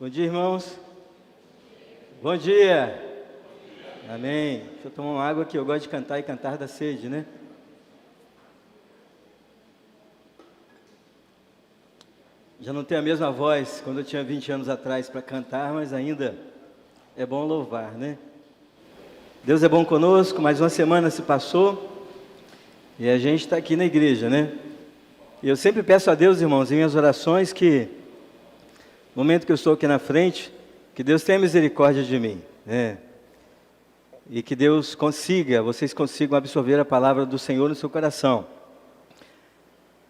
Bom dia, irmãos. Bom dia. Amém. Deixa eu tomar uma água aqui. Eu gosto de cantar e cantar da sede, né? Já não tenho a mesma voz quando eu tinha 20 anos atrás para cantar, mas ainda é bom louvar, né? Deus é bom conosco. Mais uma semana se passou e a gente está aqui na igreja, né? E eu sempre peço a Deus, irmãos, em minhas orações, que no momento que eu estou aqui na frente, que Deus tenha misericórdia de mim, né? E que Deus vocês consigam absorver a palavra do Senhor no seu coração.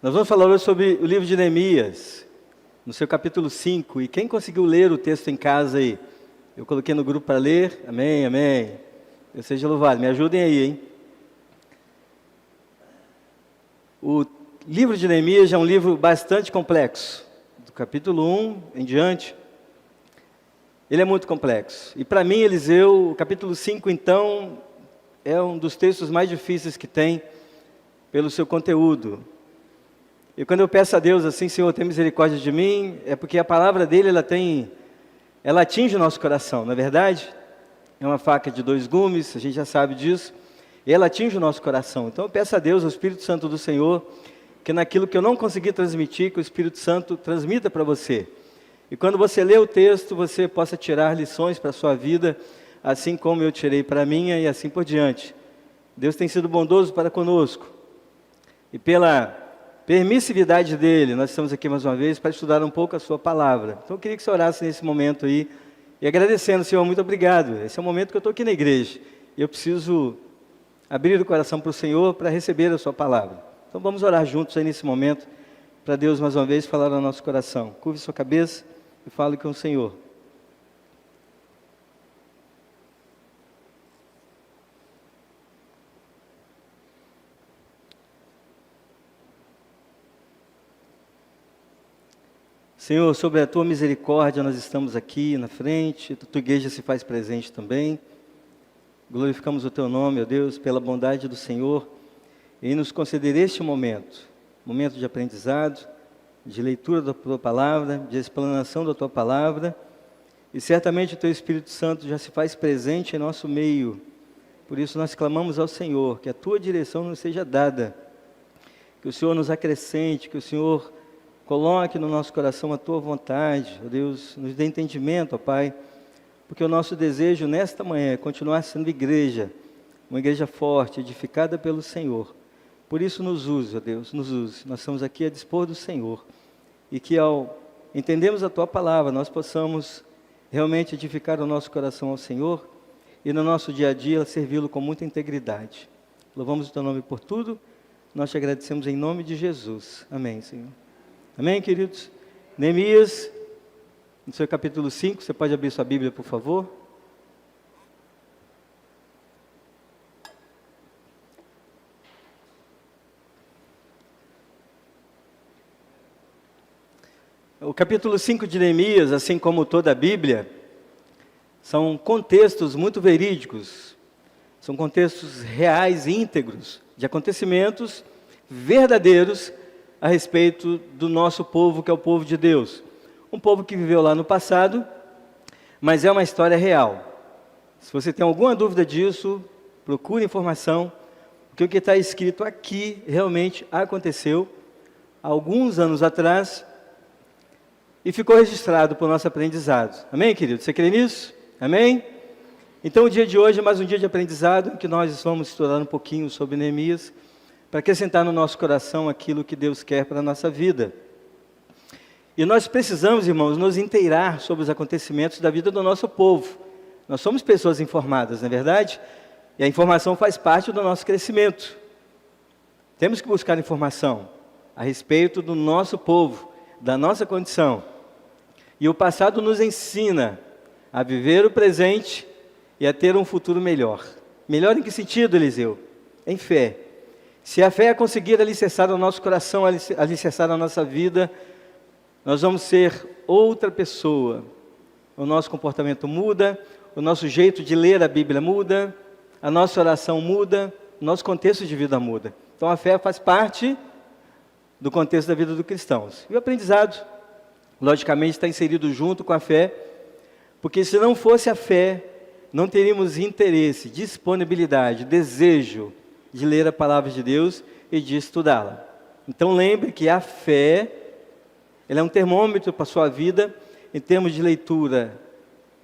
Nós vamos falar hoje sobre o livro de Neemias, no seu capítulo 5, e quem conseguiu ler o texto em casa aí? Eu coloquei no grupo para ler, amém, amém. Deus seja louvado, me ajudem aí, hein? O livro de Neemias é um livro bastante complexo, do capítulo 1 em diante. Ele é muito complexo. E para mim, Eliseu, o capítulo 5, então, é um dos textos mais difíceis que tem, pelo seu conteúdo. E quando eu peço a Deus assim, Senhor, tem misericórdia de mim, é porque a palavra dele, ela atinge o nosso coração, não é verdade? É uma faca de 2 gumes, a gente já sabe disso, e ela atinge o nosso coração. Então eu peço a Deus, ao Espírito Santo do Senhor, que naquilo que eu não consegui transmitir, que o Espírito Santo transmita para você. E quando você lê o texto, você possa tirar lições para a sua vida, assim como eu tirei para a minha e assim por diante. Deus tem sido bondoso para conosco. E pela permissividade dele, nós estamos aqui mais uma vez para estudar um pouco a sua palavra. Então eu queria que você orasse nesse momento aí, e agradecendo, Senhor, muito obrigado. Esse é o momento que eu estou aqui na igreja. E eu preciso abrir o coração para o Senhor para receber a sua palavra. Então vamos orar juntos aí nesse momento, para Deus mais uma vez falar no nosso coração. Curve sua cabeça e fale com o Senhor. Senhor, sobre a Tua misericórdia nós estamos aqui na frente, a Tua igreja se faz presente também. Glorificamos o Teu nome, ó Deus, pela bondade do Senhor, e nos conceder este momento de aprendizado, de leitura da Tua palavra, de explanação da Tua palavra, e certamente o Teu Espírito Santo já se faz presente em nosso meio. Por isso nós clamamos ao Senhor, que a Tua direção nos seja dada, que o Senhor nos acrescente, que o Senhor coloque no nosso coração a Tua vontade, ó Deus, nos dê entendimento, ó Pai, porque o nosso desejo nesta manhã é continuar sendo igreja, uma igreja forte, edificada pelo Senhor. Por isso nos use, ó Deus, nos use. Nós estamos aqui a dispor do Senhor. E que ao entendermos a Tua palavra, nós possamos realmente edificar o nosso coração ao Senhor e no nosso dia a dia servi-lo com muita integridade. Louvamos o Teu nome por tudo. Nós te agradecemos em nome de Jesus. Amém, Senhor. Amém, queridos? Neemias, no seu capítulo 5, você pode abrir sua Bíblia, por favor? O capítulo 5 de Neemias, assim como toda a Bíblia, são contextos muito verídicos, são contextos reais e íntegros, de acontecimentos verdadeiros a respeito do nosso povo, que é o povo de Deus. Um povo que viveu lá no passado, mas é uma história real. Se você tem alguma dúvida disso, procure informação, porque o que está escrito aqui realmente aconteceu há alguns anos atrás, e ficou registrado para o nosso aprendizado. Amém, querido? Você crê nisso? Amém? Então o dia de hoje é mais um dia de aprendizado, em que nós vamos estudar um pouquinho sobre Neemias, para acrescentar no nosso coração aquilo que Deus quer para a nossa vida. E nós precisamos, irmãos, nos inteirar sobre os acontecimentos da vida do nosso povo. Nós somos pessoas informadas, não é verdade? E a informação faz parte do nosso crescimento. Temos que buscar informação a respeito do nosso povo, da nossa condição. E o passado nos ensina a viver o presente e a ter um futuro melhor. Melhor em que sentido, Eliseu? Em fé. Se a fé é conseguir alicerçar o nosso coração, alicerçar a nossa vida, nós vamos ser outra pessoa. O nosso comportamento muda, o nosso jeito de ler a Bíblia muda, a nossa oração muda, o nosso contexto de vida muda. Então a fé faz parte do contexto da vida dos cristãos. E o aprendizado logicamente está inserido junto com a fé, porque se não fosse a fé, não teríamos interesse, disponibilidade, desejo de ler a palavra de Deus e de estudá-la. Então lembre que a fé, ela é um termômetro para a sua vida, em termos de leitura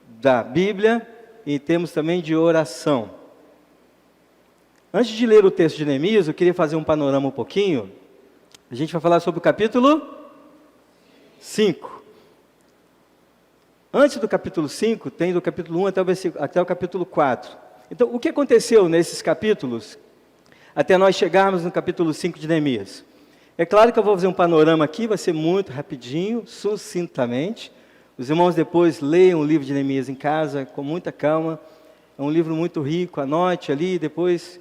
da Bíblia e em termos também de oração. Antes de ler o texto de Neemias, eu queria fazer um panorama um pouquinho. A gente vai falar sobre o capítulo 5. Antes do capítulo 5, tem do capítulo 1 até o capítulo 4. Então, o que aconteceu nesses capítulos, até nós chegarmos no capítulo 5 de Neemias? É claro que eu vou fazer um panorama aqui, vai ser muito rapidinho, sucintamente. Os irmãos depois leiam o livro de Neemias em casa, com muita calma. É um livro muito rico, anote ali, depois,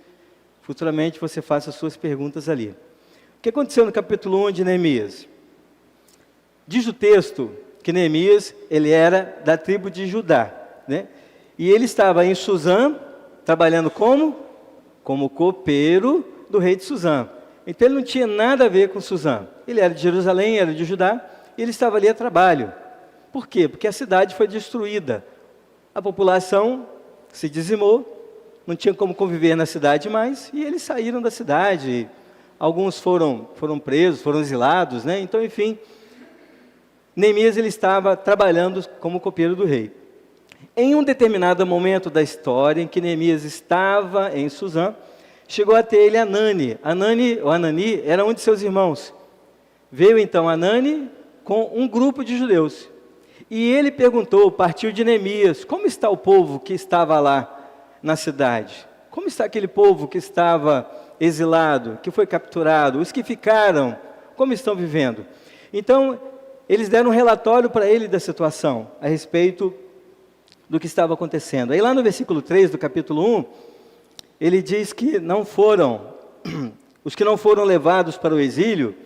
futuramente, você faça as suas perguntas ali. O que aconteceu no capítulo 1 de Neemias? Diz o texto que Neemias, ele era da tribo de Judá, né? E ele estava em Suzã, trabalhando como copeiro do rei de Suzã. Então ele não tinha nada a ver com Suzã. Ele era de Jerusalém, era de Judá, e ele estava ali a trabalho. Por quê? Porque a cidade foi destruída. A população se dizimou, não tinha como conviver na cidade mais, e eles saíram da cidade. Alguns foram presos, foram exilados, né? Então, enfim, Neemias ele estava trabalhando como copeiro do rei. Em um determinado momento da história, em que Neemias estava em Suzã, chegou até ele Anani. Anani era um de seus irmãos. Veio então Anani com um grupo de judeus. E ele perguntou, partiu de Neemias, como está o povo que estava lá na cidade? Como está aquele povo que estava exilado, que foi capturado? Os que ficaram, como estão vivendo? Então, eles deram um relatório para ele da situação, a respeito do que estava acontecendo. Aí lá no versículo 3 do capítulo 1, ele diz que os que não foram levados para o exílio,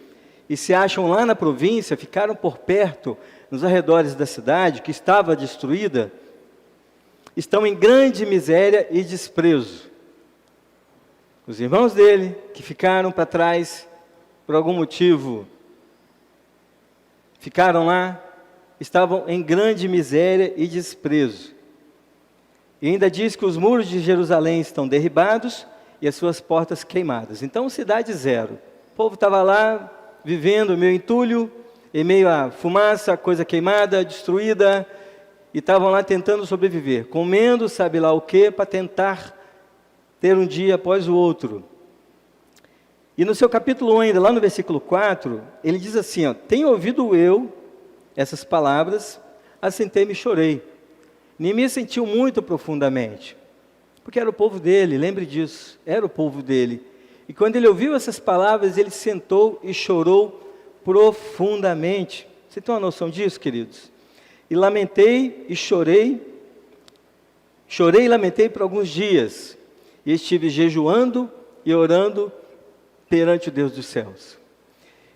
e se acham lá na província, ficaram por perto, nos arredores da cidade, que estava destruída, estão em grande miséria e desprezo. Os irmãos dele, que ficaram para trás, por algum motivo, ficaram lá, estavam em grande miséria e desprezo. E ainda diz que os muros de Jerusalém estão derribados e as suas portas queimadas. Então, cidade zero. O povo estava lá, vivendo meio entulho, em meio à fumaça, coisa queimada, destruída, e estavam lá tentando sobreviver, comendo sabe lá o que, para tentar ter um dia após o outro. E no seu capítulo 1, ainda lá no versículo 4, ele diz assim, ó, tenho ouvido eu essas palavras, assentei-me e chorei. Neemias sentiu muito profundamente, porque era o povo dele, lembre disso, era o povo dele. E quando ele ouviu essas palavras, ele sentou e chorou profundamente. Você tem uma noção disso, queridos? E lamentei e chorei e lamentei por alguns dias, e estive jejuando e orando perante o Deus dos céus.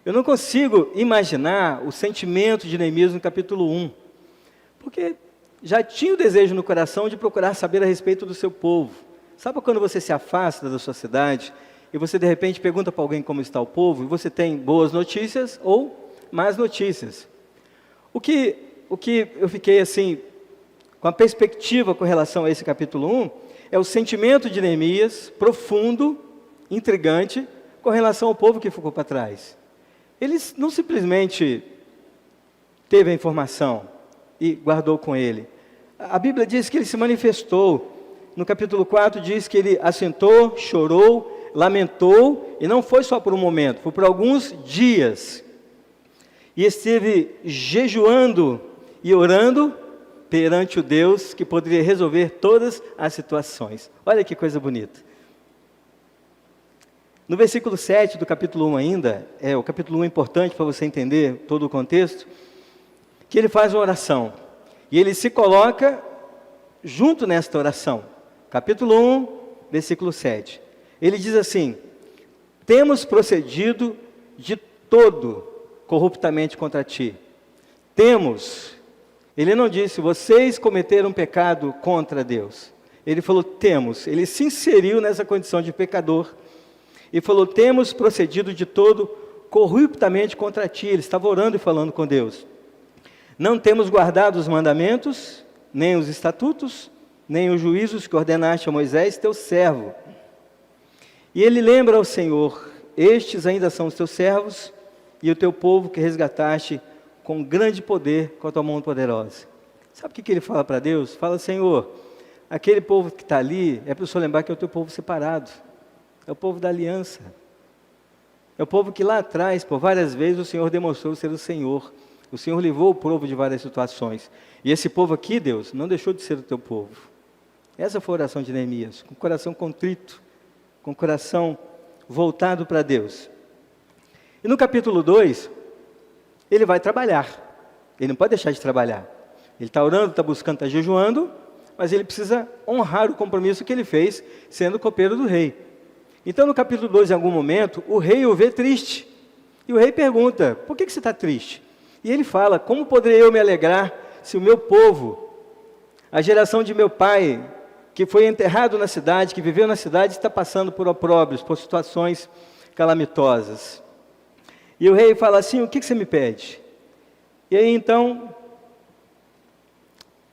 Eu não consigo imaginar o sentimento de Neemias no capítulo 1, porque já tinha o desejo no coração de procurar saber a respeito do seu povo. Sabe quando você se afasta da sua cidade e você de repente pergunta para alguém como está o povo, e você tem boas notícias ou más notícias? O que eu fiquei assim, com a perspectiva com relação a esse capítulo 1, é o sentimento de Neemias, profundo, intrigante, com relação ao povo que ficou para trás. Ele não simplesmente teve a informação e guardou com ele. A Bíblia diz que ele se manifestou. No capítulo 4 diz que ele assentou, chorou, lamentou, e não foi só por um momento, foi por alguns dias. E esteve jejuando e orando perante o Deus que poderia resolver todas as situações. Olha que coisa bonita. No versículo 7 do capítulo 1 ainda, o capítulo 1 é importante para você entender todo o contexto, que ele faz uma oração, e ele se coloca junto nesta oração. Capítulo 1, versículo 7. Ele diz assim, temos procedido de todo corruptamente contra ti. Temos. Ele não disse, vocês cometeram pecado contra Deus. Ele falou, temos. Ele se inseriu nessa condição de pecador. E falou, temos procedido de todo corruptamente contra ti. Ele estava orando e falando com Deus. Não temos guardado os mandamentos, nem os estatutos, nem os juízos que ordenaste a Moisés, teu servo. E ele lembra ao Senhor: estes ainda são os teus servos e o teu povo que resgataste com grande poder com a tua mão poderosa. Sabe o que ele fala para Deus? Fala: Senhor, aquele povo que está ali, é para o Senhor lembrar que é o teu povo separado, é o povo da aliança, é o povo que lá atrás, por várias vezes, o Senhor demonstrou ser o Senhor. O Senhor livrou o povo de várias situações. E esse povo aqui, Deus, não deixou de ser o teu povo. Essa foi a oração de Neemias, com o coração contrito, com o coração voltado para Deus. E no capítulo 2, ele vai trabalhar. Ele não pode deixar de trabalhar. Ele está orando, está buscando, está jejuando, mas ele precisa honrar o compromisso que ele fez, sendo copeiro do rei. Então, no capítulo 2, em algum momento, o rei o vê triste. E o rei pergunta: por que você está triste? E ele fala: como poderei eu me alegrar se o meu povo, a geração de meu pai, que foi enterrado na cidade, que viveu na cidade, está passando por opróbrios, por situações calamitosas? E o rei fala assim: o que você me pede? E aí então,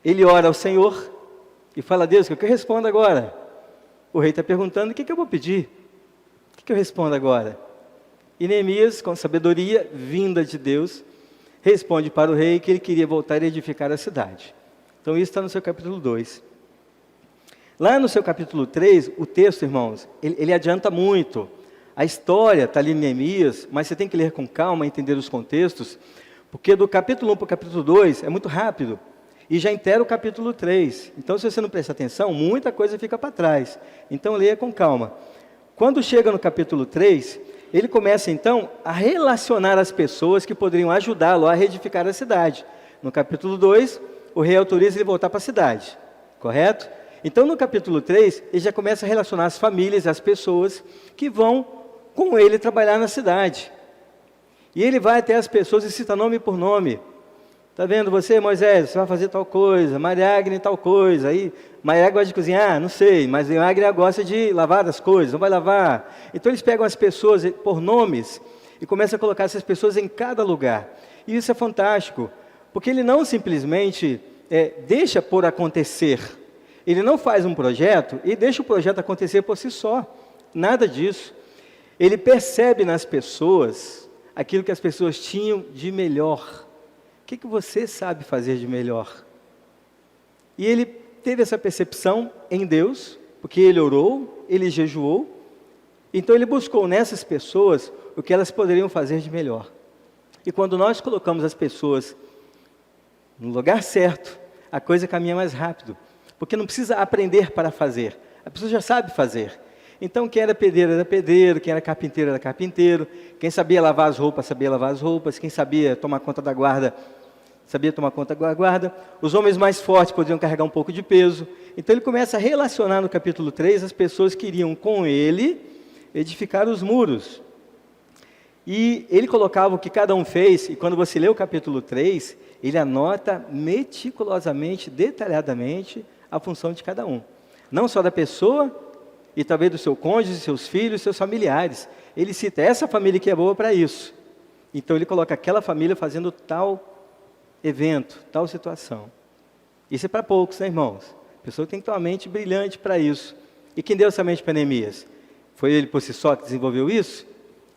ele ora ao Senhor e fala: Deus, o que eu respondo agora? O rei está perguntando: o que eu vou pedir? O que eu respondo agora? E Neemias, com sabedoria vinda de Deus, responde para o rei que ele queria voltar e edificar a cidade. Então isso está no seu capítulo 2. Lá no seu capítulo 3, o texto, irmãos, ele adianta muito. A história está ali em Neemias, mas você tem que ler com calma, entender os contextos, porque do capítulo 1 para o capítulo 2 é muito rápido, e já inteira o capítulo 3. Então, se você não prestar atenção, muita coisa fica para trás. Então, leia com calma. Quando chega no capítulo 3, ele começa, então, a relacionar as pessoas que poderiam ajudá-lo a reedificar a cidade. No capítulo 2, o rei autoriza ele voltar para a cidade, correto? Então, no capítulo 3, ele já começa a relacionar as famílias, as pessoas que vão com ele trabalhar na cidade. E ele vai até as pessoas e cita nome por nome. Está vendo você, Moisés, você vai fazer tal coisa, Maria Agnes tal coisa. Aí, Maria Agnes gosta de cozinhar? Não sei, mas Maria Agnes gosta de lavar as coisas, não vai lavar. Então eles pegam as pessoas por nomes e começam a colocar essas pessoas em cada lugar. E isso é fantástico, porque ele não simplesmente deixa por acontecer. Ele não faz um projeto e deixa o projeto acontecer por si só. Nada disso. Ele percebe nas pessoas aquilo que as pessoas tinham de melhor. O que você sabe fazer de melhor? E ele teve essa percepção em Deus, porque ele orou, ele jejuou, então ele buscou nessas pessoas o que elas poderiam fazer de melhor. E quando nós colocamos as pessoas no lugar certo, a coisa caminha mais rápido, porque não precisa aprender para fazer, a pessoa já sabe fazer. Então, quem era pedreiro, quem era carpinteiro, quem sabia lavar as roupas, sabia lavar as roupas, quem sabia tomar conta da guarda, sabia tomar conta da guarda. Os homens mais fortes podiam carregar um pouco de peso. Então, ele começa a relacionar no capítulo 3 as pessoas que iriam com ele edificar os muros. E ele colocava o que cada um fez, e quando você lê o capítulo 3, ele anota meticulosamente, detalhadamente, a função de cada um. Não só da pessoa, e talvez do seu cônjuge, seus filhos, seus familiares. Ele cita essa família que é boa para isso. Então ele coloca aquela família fazendo tal evento, tal situação. Isso é para poucos, né, irmãos? A pessoa tem que ter uma mente brilhante para isso. E quem deu essa mente para Neemias? Foi ele por si só que desenvolveu isso?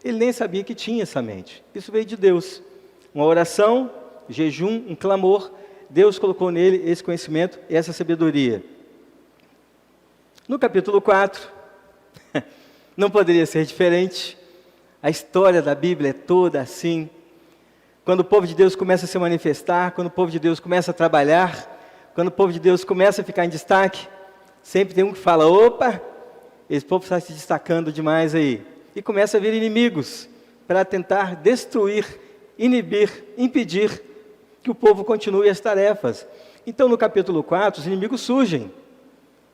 Ele nem sabia que tinha essa mente. Isso veio de Deus. Uma oração, jejum, um clamor. Deus colocou nele esse conhecimento e essa sabedoria. No capítulo 4, não poderia ser diferente. A história da Bíblia é toda assim. Quando o povo de Deus começa a se manifestar, quando o povo de Deus começa a trabalhar, quando o povo de Deus começa a ficar em destaque, sempre tem um que fala: opa, esse povo está se destacando demais aí. E começa a vir inimigos para tentar destruir, inibir, impedir que o povo continue as tarefas. Então, no capítulo 4, os inimigos surgem.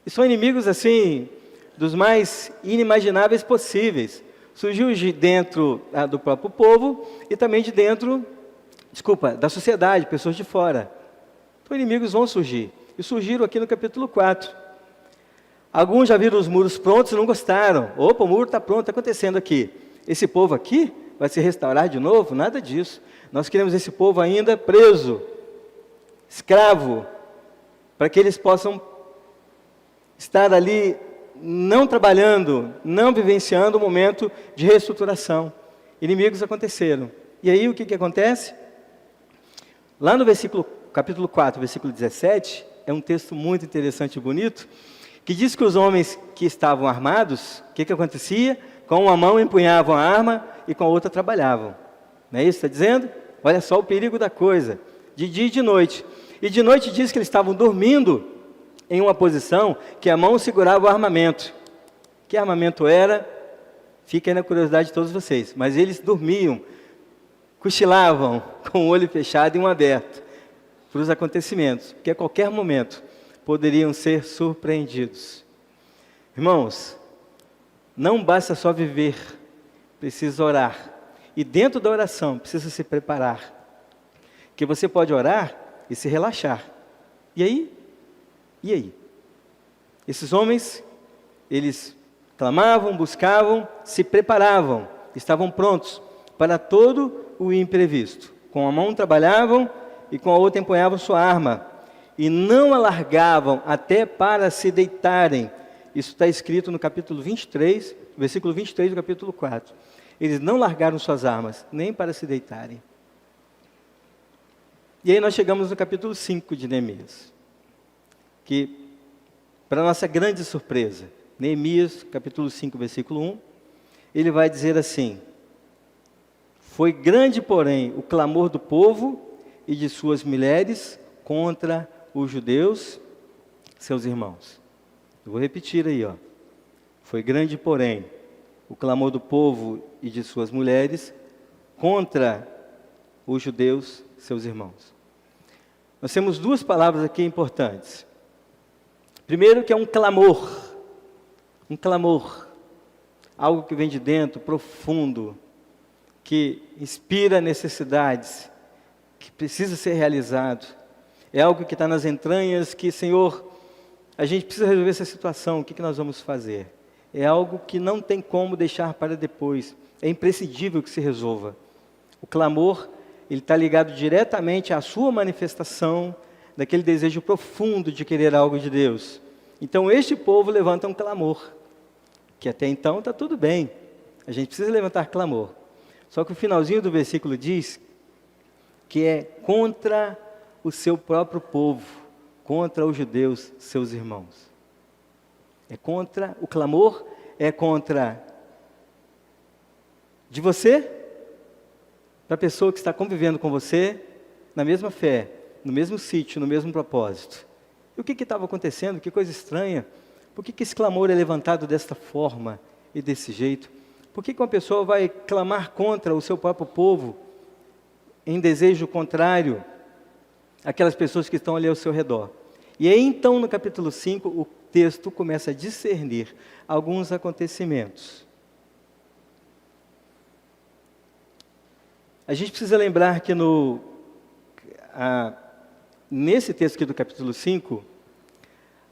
E são inimigos, assim, dos mais inimagináveis possíveis. Surgiu de dentro do próprio povo e também de dentro, da sociedade, pessoas de fora. Então, inimigos vão surgir. E surgiram aqui no capítulo 4. Alguns já viram os muros prontos e não gostaram. Opa, o muro está pronto, está acontecendo aqui. Esse povo aqui vai se restaurar de novo? Nada disso. Nós queremos esse povo ainda preso, escravo, para que eles possam estar ali não trabalhando, não vivenciando o momento de reestruturação. Inimigos aconteceram. E aí o que acontece? Lá no capítulo 4, versículo 17, é um texto muito interessante e bonito, que diz que os homens que estavam armados, o que acontecia? Com uma mão empunhavam a arma e com a outra trabalhavam. Não é isso que está dizendo? Olha só o perigo da coisa, de dia e de noite. E de noite diz que eles estavam dormindo em uma posição que a mão segurava o armamento. Que armamento era? Fica aí na curiosidade de todos vocês. Mas eles dormiam, cochilavam com o olho fechado e um aberto para os acontecimentos, porque a qualquer momento poderiam ser surpreendidos. Irmãos, não basta só viver, precisa orar. E dentro da oração, precisa se preparar. Que você pode orar e se relaxar. E aí? E aí? Esses homens, eles clamavam, buscavam, se preparavam, estavam prontos para todo o imprevisto. Com a mão trabalhavam e com a outra empunhavam sua arma. E não a largavam até para se deitarem. Isso está escrito no capítulo 23, versículo 23 do capítulo 4. Eles não largaram suas armas, nem para se deitarem. E aí nós chegamos no capítulo 5 de Neemias. Que, para nossa grande surpresa, Neemias, capítulo 5, versículo 1, ele vai dizer assim: foi grande, porém, o clamor do povo e de suas mulheres contra os judeus, seus irmãos. Eu vou repetir aí, ó. Foi grande, porém, o clamor do povo e de suas mulheres contra os judeus, seus irmãos. Nós temos duas palavras aqui importantes. Primeiro, que é um clamor, algo que vem de dentro, profundo, que inspira necessidades, que precisa ser realizado. É algo que está nas entranhas, que, Senhor, a gente precisa resolver essa situação, o que nós vamos fazer? É algo que não tem como deixar para depois, é imprescindível que se resolva. O clamor, ele está ligado diretamente à sua manifestação, daquele desejo profundo de querer algo de Deus. Então, este povo levanta um clamor, que até então está tudo bem, a gente precisa levantar clamor. Só que o finalzinho do versículo diz que é contra o seu próprio povo, contra os judeus, seus irmãos. É contra, o clamor é contra de você, para a pessoa que está convivendo com você, na mesma fé, no mesmo sítio, no mesmo propósito. E o que estava acontecendo? Que coisa estranha. Por que esse clamor é levantado desta forma e desse jeito? Por que uma pessoa vai clamar contra o seu próprio povo, em desejo contrário àquelas pessoas que estão ali ao seu redor? E aí então, no capítulo 5, o texto começa a discernir alguns acontecimentos. A gente precisa lembrar que nesse texto aqui do capítulo 5,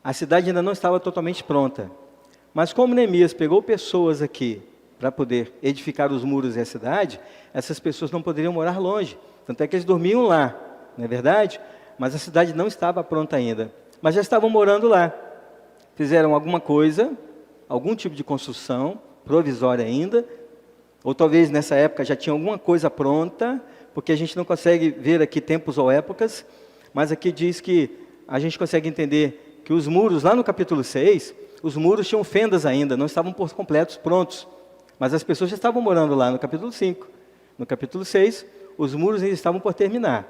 a cidade ainda não estava totalmente pronta. Mas como Neemias pegou pessoas aqui para poder edificar os muros e a cidade, essas pessoas não poderiam morar longe. Tanto é que eles dormiam lá, não é verdade? Mas a cidade não estava pronta ainda. Mas já estavam morando lá. Fizeram alguma coisa, algum tipo de construção, provisória ainda, ou talvez nessa época já tinha alguma coisa pronta, porque a gente não consegue ver aqui tempos ou épocas, mas aqui diz que a gente consegue entender que os muros, lá no capítulo 6, os muros tinham fendas ainda, não estavam por completos prontos, mas as pessoas já estavam morando lá no capítulo 5. No capítulo 6, os muros ainda estavam por terminar,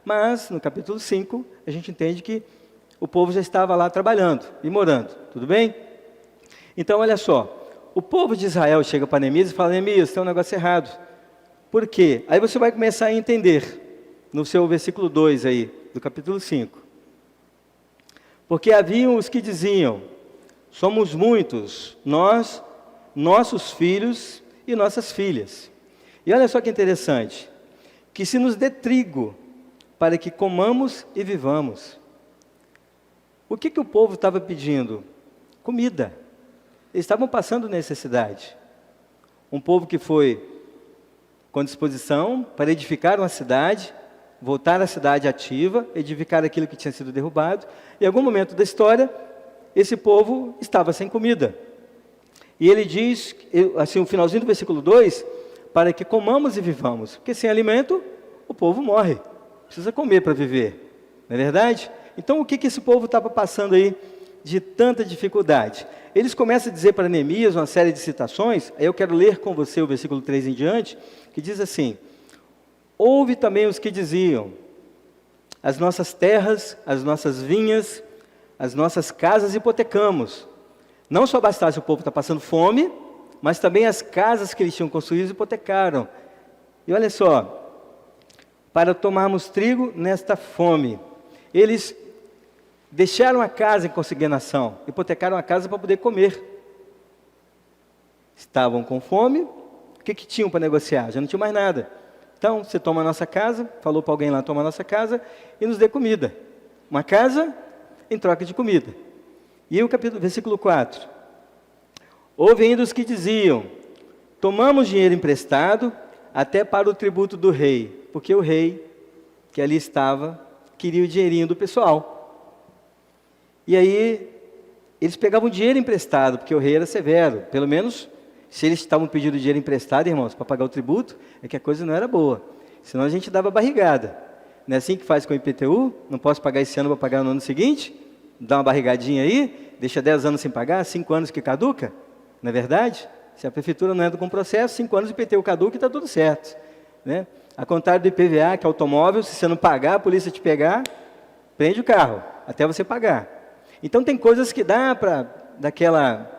mas no capítulo 5, a gente entende que o povo já estava lá trabalhando e morando, tudo bem? Então, olha só, o povo de Israel chega para Neemias e fala: Neemias, tem um negócio errado. Por quê? Aí você vai começar a entender, no seu versículo 2 aí, do capítulo 5. Porque haviam os que diziam: somos muitos, nós, nossos filhos e nossas filhas. E olha só que interessante, que se nos dê trigo, para que comamos e vivamos. O que o povo estava pedindo? Comida. Eles estavam passando necessidade. Um povo que foi com disposição para edificar uma cidade, voltar à cidade ativa, edificar aquilo que tinha sido derrubado. Em algum momento da história, esse povo estava sem comida. E ele diz, assim, o finalzinho do versículo 2, para que comamos e vivamos. Porque sem alimento, o povo morre. Precisa comer para viver. Não é verdade? Então, o que esse povo estava passando aí de tanta dificuldade? Eles começam a dizer para Neemias uma série de citações. Aí eu quero ler com você o versículo 3 em diante, que diz assim: houve também os que diziam, as nossas terras, as nossas vinhas, as nossas casas hipotecamos. Não só bastasse o povo estar passando fome, mas também as casas que eles tinham construído hipotecaram. E olha só, para tomarmos trigo nesta fome. Eles deixaram a casa em consignação, hipotecaram a casa para poder comer. Estavam com fome, o que tinham para negociar? Já não tinha mais nada. Então, você toma a nossa casa, falou para alguém lá, toma a nossa casa e nos dê comida. Uma casa em troca de comida. E o versículo 4. Houve ainda os que diziam, tomamos dinheiro emprestado até para o tributo do rei, porque o rei que ali estava queria o dinheirinho do pessoal. E aí, eles pegavam dinheiro emprestado, porque o rei era severo. Pelo menos, se eles estavam pedindo dinheiro emprestado, irmãos, para pagar o tributo, é que a coisa não era boa. Senão a gente dava barrigada. Não é assim que faz com o IPTU? Não posso pagar esse ano, vou pagar no ano seguinte? Dá uma barrigadinha aí, deixa 10 anos sem pagar, 5 anos que caduca? Não é verdade? Se a prefeitura não entra com processo, 5 anos o IPTU caduca e está tudo certo. Né? Ao contrário do IPVA, que é automóvel, se você não pagar, a polícia te pegar, prende o carro, até você pagar. Então tem coisas que dá para dar aquela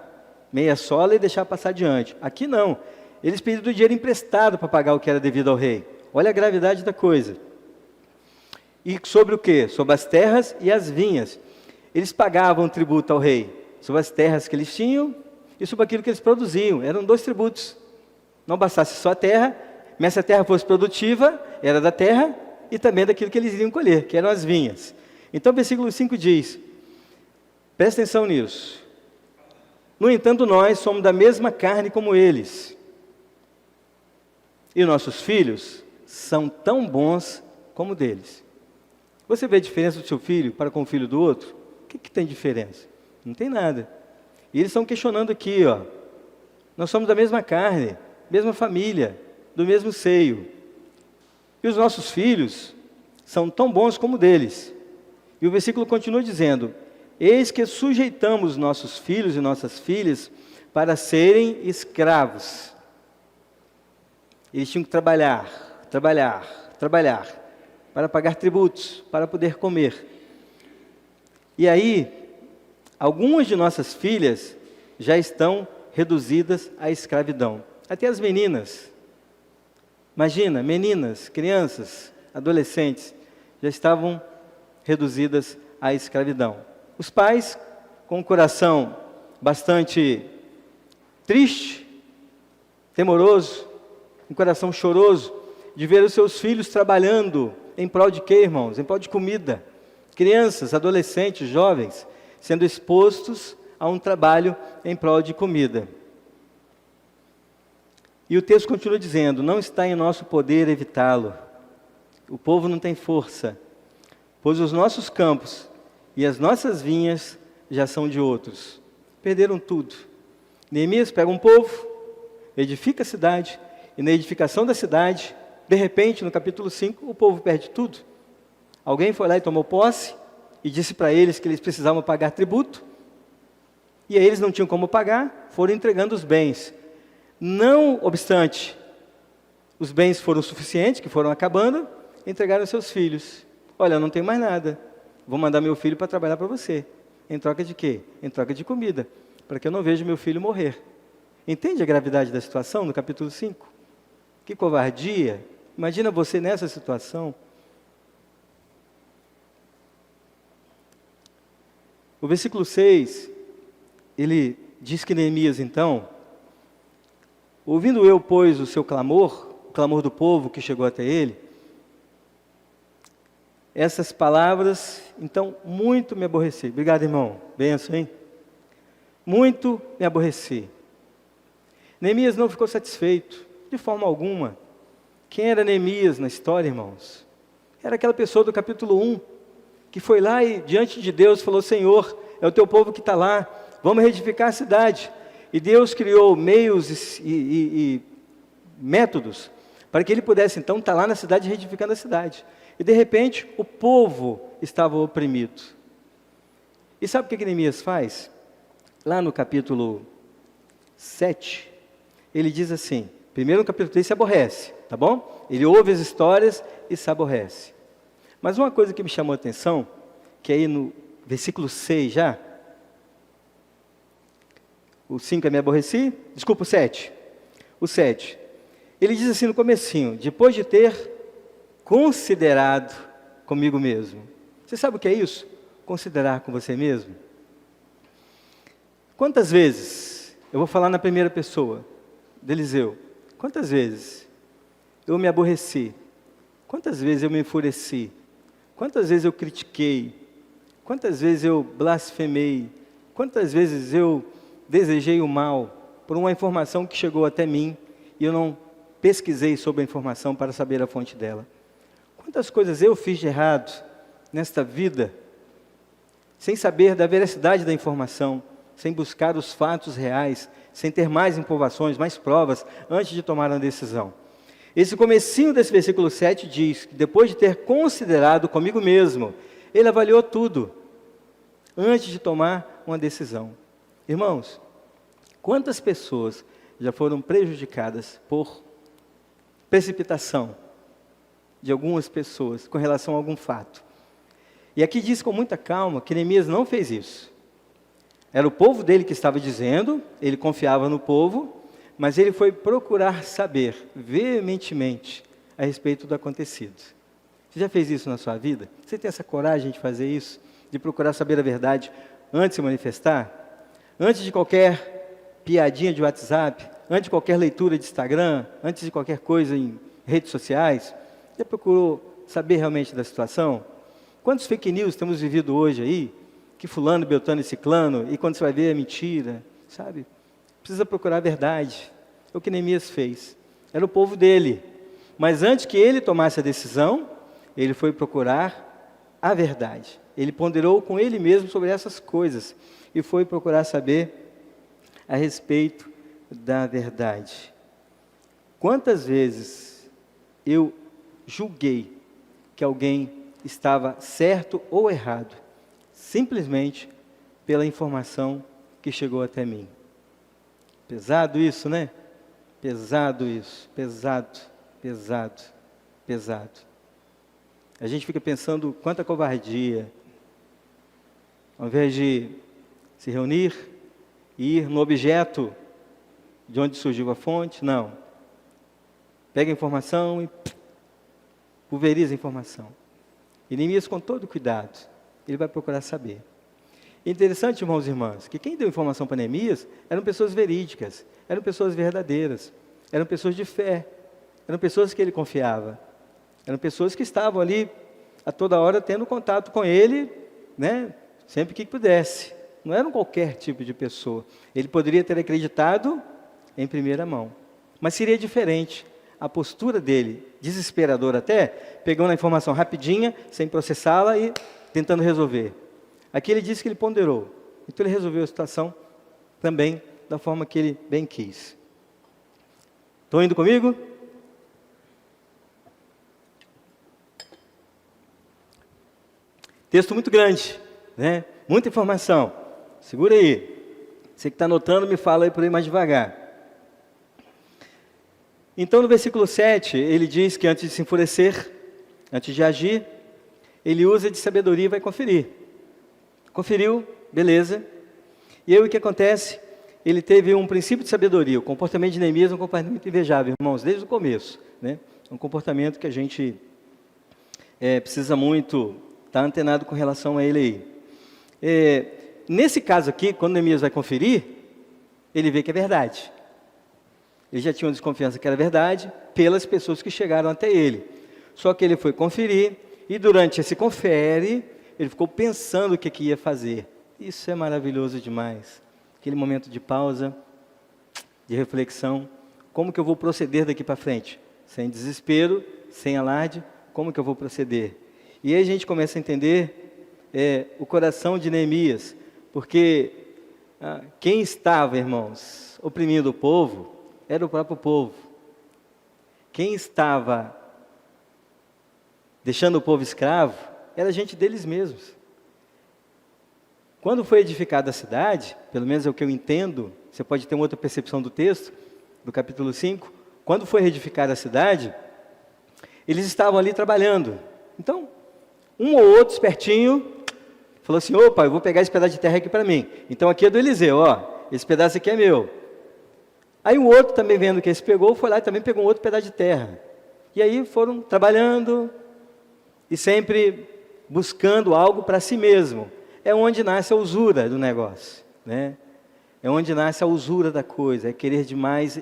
meia sola e deixar passar adiante. Aqui não. Eles pediram dinheiro emprestado para pagar o que era devido ao rei. Olha a gravidade da coisa. E sobre o quê? Sobre as terras e as vinhas. Eles pagavam tributo ao rei sobre as terras que eles tinham e sobre aquilo que eles produziam. Eram 2 tributos. Não bastasse só a terra, mas se a terra fosse produtiva, era da terra e também daquilo que eles iriam colher, que eram as vinhas. Então o versículo 5 diz, presta atenção nisso. No entanto, nós somos da mesma carne como eles. E nossos filhos são tão bons como deles. Você vê a diferença do seu filho para com o filho do outro? O que tem diferença? Não tem nada. E eles estão questionando aqui, ó. Nós somos da mesma carne, mesma família, do mesmo seio. E os nossos filhos são tão bons como deles. E o versículo continua dizendo, eis que sujeitamos nossos filhos e nossas filhas para serem escravos. Eles tinham que trabalhar, para pagar tributos, para poder comer. E aí, algumas de nossas filhas já estão reduzidas à escravidão. Até as meninas. Imagina, meninas, crianças, adolescentes, já estavam reduzidas à escravidão. Os pais, com o coração bastante triste, temoroso, um coração choroso, de ver os seus filhos trabalhando em prol de quê, irmãos? Em prol de comida. Crianças, adolescentes, jovens, sendo expostos a um trabalho em prol de comida. E o texto continua dizendo, não está em nosso poder evitá-lo. O povo não tem força, pois os nossos campos e as nossas vinhas já são de outros. Perderam tudo. Neemias pega um povo, edifica a cidade, e na edificação da cidade, de repente, no capítulo 5, o povo perde tudo. Alguém foi lá e tomou posse, e disse para eles que eles precisavam pagar tributo, e aí eles não tinham como pagar, foram entregando os bens. Não obstante, os bens foram suficientes, que foram acabando, entregaram seus filhos. Olha, eu não tenho mais nada, vou mandar meu filho para trabalhar para você. Em troca de quê? Em troca de comida, para que eu não veja meu filho morrer. Entende a gravidade da situação no capítulo 5? Que covardia! Imagina você nessa situação. O versículo 6, ele diz que Neemias, então, ouvindo eu, pois, o seu clamor, o clamor do povo que chegou até ele, essas palavras, então, muito me aborreci. Obrigado, irmão. Benção, hein? Muito me aborreci. Neemias não ficou satisfeito, de forma alguma. Quem era Neemias na história, irmãos? Era aquela pessoa do capítulo 1, que foi lá e diante de Deus falou: Senhor, é o teu povo que está lá, vamos reedificar a cidade. E Deus criou meios e métodos para que ele pudesse então estar lá na cidade, reedificando a cidade. E de repente o povo estava oprimido. E sabe o que Neemias faz? Lá no capítulo 7, ele diz assim, primeiro no capítulo 3 se aborrece, tá bom? Ele ouve as histórias e se aborrece. Mas uma coisa que me chamou a atenção, que aí no versículo 6 já, o 5 é me aborreci, desculpa, o 7. O 7. Ele diz assim no comecinho, depois de ter considerado comigo mesmo. Você sabe o que é isso? Considerar com você mesmo? Quantas vezes, eu vou falar na primeira pessoa, de Eliseu, quantas vezes eu me aborreci? Quantas vezes eu me enfureci? Quantas vezes eu critiquei? Quantas vezes eu blasfemei? Quantas vezes eu desejei o mal por uma informação que chegou até mim e eu não pesquisei sobre a informação para saber a fonte dela? Quantas coisas eu fiz de errado nesta vida, sem saber da veracidade da informação, sem buscar os fatos reais, sem ter mais informações, mais provas, antes de tomar uma decisão. Esse comecinho desse versículo 7 diz que depois de ter considerado comigo mesmo, ele avaliou tudo, antes de tomar uma decisão. Irmãos, quantas pessoas já foram prejudicadas por precipitação de algumas pessoas com relação a algum fato? E aqui diz com muita calma que Neemias não fez isso. Era o povo dele que estava dizendo, ele confiava no povo, mas ele foi procurar saber veementemente a respeito do acontecido. Você já fez isso na sua vida? Você tem essa coragem de fazer isso? De procurar saber a verdade antes de se manifestar? Antes de qualquer piadinha de WhatsApp, antes de qualquer leitura de Instagram, antes de qualquer coisa em redes sociais, já procurou saber realmente da situação? Quantos fake news temos vivido hoje aí, que fulano, beltrano e ciclano, e quando você vai ver é mentira, sabe? Precisa procurar a verdade. É o que Neemias fez. Era o povo dele. Mas antes que ele tomasse a decisão, ele foi procurar a verdade. Ele ponderou com ele mesmo sobre essas coisas e foi procurar saber a respeito da verdade. Quantas vezes eu julguei que alguém estava certo ou errado, simplesmente pela informação que chegou até mim? Pesado isso, né? Pesado isso, pesado, pesado, pesado. A gente fica pensando quanta covardia, ao invés de se reunir e ir no objeto de onde surgiu a fonte, não. Pega a informação e pulveriza a informação. E Neemias, com todo cuidado, ele vai procurar saber. É interessante, irmãos e irmãs, que quem deu informação para Neemias eram pessoas verídicas, eram pessoas verdadeiras, eram pessoas de fé, eram pessoas que ele confiava, eram pessoas que estavam ali a toda hora tendo contato com ele, né, sempre que pudesse. Não eram qualquer tipo de pessoa. Ele poderia ter acreditado em primeira mão, mas seria diferente. A postura dele, desesperadora até, pegando a informação rapidinha, sem processá-la e tentando resolver. Aqui ele disse que ele ponderou, então ele resolveu a situação também da forma que ele bem quis. Estão indo comigo? Texto muito grande, né? Muita informação. Segura aí. Você que está anotando, me fala aí por aí mais devagar. Então, no versículo 7, ele diz que antes de se enfurecer, antes de agir, ele usa de sabedoria e vai conferir. Conferiu, beleza. E aí o que acontece? Ele teve um princípio de sabedoria. O comportamento de Neemias é um comportamento invejável, irmãos, desde o começo, né? Um comportamento que a gente precisa muito estar antenado com relação a ele aí. Nesse caso aqui, quando Neemias vai conferir, ele vê que é verdade. Ele já tinha uma desconfiança que era verdade pelas pessoas que chegaram até ele. Só que ele foi conferir e durante esse confere, ele ficou pensando o que ia fazer. Isso é maravilhoso demais. Aquele momento de pausa, de reflexão. Como que eu vou proceder daqui para frente? Sem desespero, sem alarde, como que eu vou proceder? E aí a gente começa a entender o coração de Neemias, porque quem estava, irmãos, oprimindo o povo, era o próprio povo. Quem estava deixando o povo escravo, era gente deles mesmos. Quando foi edificada a cidade, pelo menos é o que eu entendo, você pode ter uma outra percepção do texto, do capítulo 5, quando foi reedificada a cidade, eles estavam ali trabalhando. Então, um ou outro espertinho falou assim, opa, eu vou pegar esse pedaço de terra aqui para mim. Então aqui é do Eliseu, ó, esse pedaço aqui é meu. Aí o outro também vendo que esse pegou, foi lá e também pegou um outro pedaço de terra. E aí foram trabalhando e sempre buscando algo para si mesmo. É onde nasce a usura do negócio, né? É onde nasce a usura da coisa, é querer demais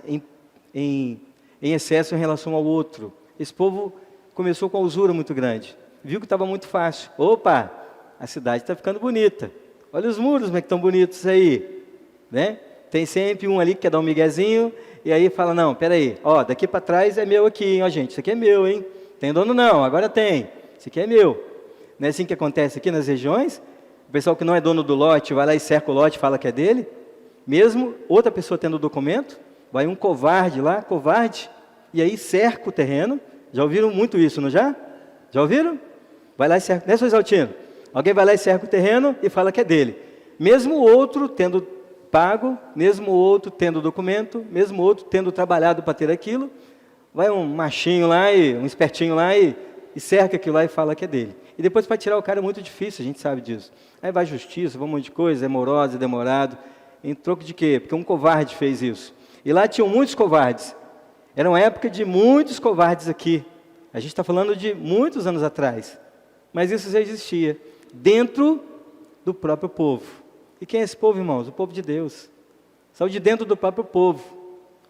em excesso em relação ao outro. Esse povo começou com a usura muito grande, viu que estava muito fácil. Opa, a cidade está ficando bonita, olha os muros como é que estão bonitos aí, né? Tem sempre um ali que quer dar um miguezinho, e aí fala, não, peraí, ó, daqui para trás é meu aqui, hein, ó gente, isso aqui é meu, hein? Tem dono não, agora tem, isso aqui é meu. Não é assim que acontece aqui nas regiões? O pessoal que não é dono do lote, vai lá e cerca o lote e fala que é dele. Mesmo outra pessoa tendo o documento, vai um covarde lá, e aí cerca o terreno. Já ouviram muito isso, não já? Já ouviram? Vai lá e cerca, né, seu Exaltino? Alguém vai lá e cerca o terreno e fala que é dele. Mesmo o outro tendo pago, mesmo o outro tendo documento, mesmo o outro tendo trabalhado para ter aquilo, vai um machinho lá, um espertinho lá e cerca aquilo lá e fala que é dele. E depois para tirar o cara é muito difícil, a gente sabe disso. Aí vai justiça, vai um monte de coisa, é morosa, é demorado. Em troco de quê? Porque um covarde fez isso. E lá tinham muitos covardes. Era uma época de muitos covardes aqui. A gente está falando de muitos anos atrás. Mas isso já existia. Dentro do próprio povo. E quem é esse povo, irmãos? O povo de Deus. Saiu de dentro do próprio povo.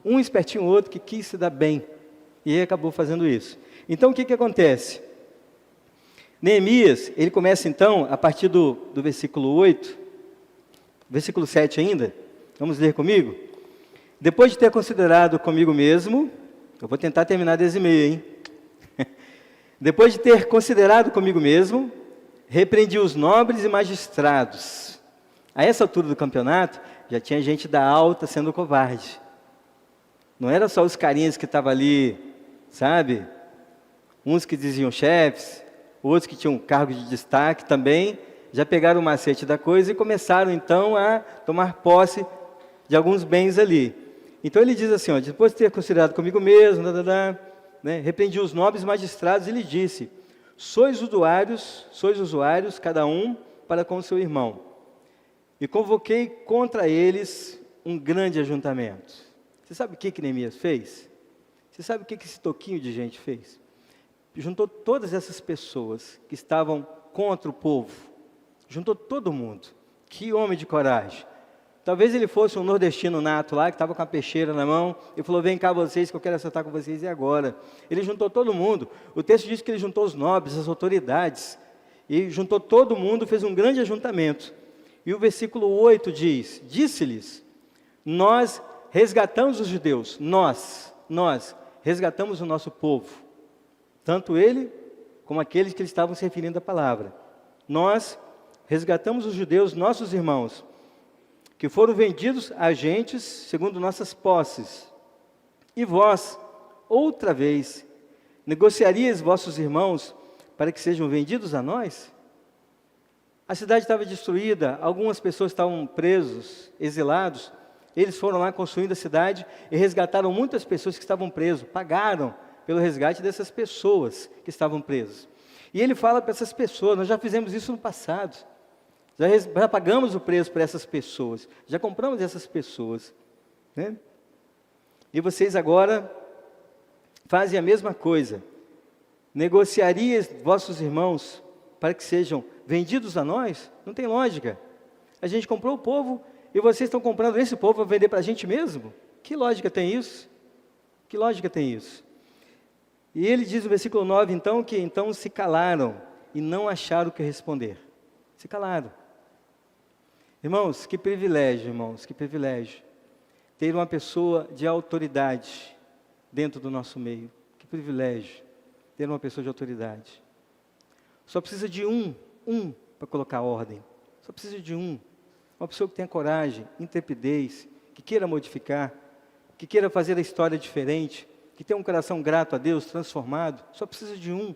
Um espertinho o outro que quis se dar bem. E ele acabou fazendo isso. Então o que acontece? Neemias, ele começa então, a partir do versículo 8, versículo 7 ainda, vamos ler comigo? Depois de ter considerado comigo mesmo, eu vou tentar terminar 10h30, hein? Depois de ter considerado comigo mesmo, repreendi os nobres e magistrados. A essa altura do campeonato, já tinha gente da alta sendo covarde. Não era só os carinhas que estavam ali, sabe? Uns que diziam chefes, outros que tinham cargo de destaque também, já pegaram o macete da coisa e começaram então a tomar posse de alguns bens ali. Então ele diz assim, ó, depois de ter considerado comigo mesmo, né, repreendi os nobres magistrados e lhe disse, sois usuários, cada um para com o seu irmão. E convoquei contra eles um grande ajuntamento. Você sabe o que Neemias fez? Você sabe o que esse toquinho de gente fez? Juntou todas essas pessoas que estavam contra o povo. Juntou todo mundo. Que homem de coragem. Talvez ele fosse um nordestino nato lá, que estava com a peixeira na mão, e falou, vem cá vocês, que eu quero acertar com vocês, e agora? Ele juntou todo mundo. O texto diz que ele juntou os nobres, as autoridades, e juntou todo mundo, fez um grande ajuntamento. E o versículo 8 diz, disse-lhes, nós resgatamos os judeus, nós resgatamos o nosso povo. Tanto ele, como aqueles que eles estavam se referindo à palavra. Nós resgatamos os judeus, nossos irmãos, que foram vendidos a agentes segundo nossas posses. E vós, outra vez, negociarias vossos irmãos para que sejam vendidos a nós? A cidade estava destruída, algumas pessoas estavam presos, exilados. Eles foram lá construindo a cidade e resgataram muitas pessoas que estavam presas, pagaram pelo resgate dessas pessoas que estavam presas. E ele fala para essas pessoas, nós já fizemos isso no passado, já pagamos o preço para essas pessoas, já compramos essas pessoas, né? E vocês agora fazem a mesma coisa, negociarias vossos irmãos para que sejam vendidos a nós? Não tem lógica. A gente comprou o povo e vocês estão comprando esse povo para vender para a gente mesmo? Que lógica tem isso? Que lógica tem isso? E ele diz no versículo 9, então, que então se calaram e não acharam o que responder. Se calaram. Irmãos, que privilégio, ter uma pessoa de autoridade dentro do nosso meio. Que privilégio. ter uma pessoa de autoridade. Só precisa de um para colocar ordem. Só precisa de uma pessoa que tenha coragem, intrepidez, que queira modificar, que queira fazer a história diferente, que tenha um coração grato a Deus, transformado. Só precisa de um.